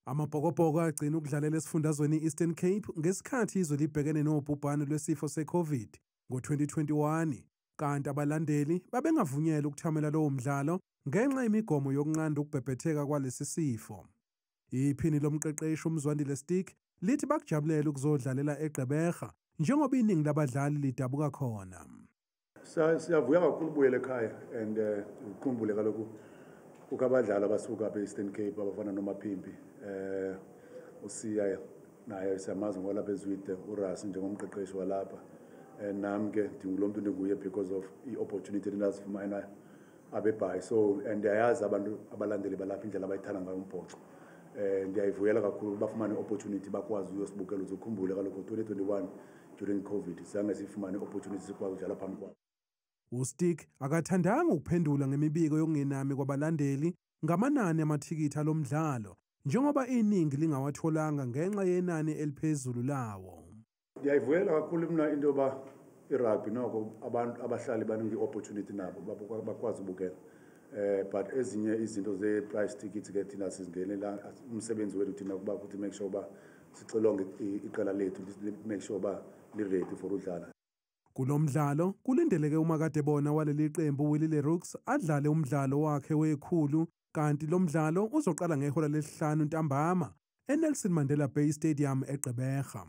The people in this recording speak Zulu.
Amabhokobhoko agcina ukudlalela esifundazweni i-Eastern Cape ngesikhathi izwe libhekene nobhubhane lwesifo se-COVID ngo-2021, kanti abalandeli babengavunyelwa ukuthamela lowo mdlalo ngenxa yemigomo yokunqanda ukubhebhetheka kwalesi sifo. Iphini lomqeqeshi uMzwandile Stick lithi bakujabulela ukuzodlalela eGqeberha njengoba iningi labadlali lidabuka khona. Siyavuya kakhulu ubuyela ekhaya and ukukhumbule kaloku ukabadlali abasuka apha e-Eastern Cape abafana noMaphimbi uSiya naye siyamazi ngolapha eZwide uRasi njengomqeqeshi walapha nami ke ndingulomuntu ndinguye because of i-opportunity endazifumana abeBhayi so and ayazi abantu abalandeli balapha indlela abayithanda ngayo umbhoxo ndiyayivuyela kakhulu bafumane i-opportunity bakwazi uyosibukela uzokhumbule kaloku 2021 during COVID zange sifumane i-opportunity sikwazi ukudlala phambi kwabo. UStick akathandanga ukuphendula ngemibiko yokungenami kwabalandeli ngamanani amathikithi alomdlalo njengoba iningi lingawatholanga ngenxa yenani eliphezulu lawo. Ndiyayivuyela kakhulu mina into yoba i-rugby noko abantu abahlali baningi i-opportunity nabo bakwazi ubukela but ezinye izinto ze-price tickets ke thina sizingenela umsebenzi wethu thina kuba ukuthi make sure uba sixilonge iqela lethu make sure uba li-ready for udlala. Kulomdlalo kulindeleke umakadebona waleli qembu Willie Leroux adlale umdlalo wakhe wekhulu kanti lo mdlalo uzoqala ngehora lesihlanu ntambama eNelson Mandela Bay Stadium eGqeberha.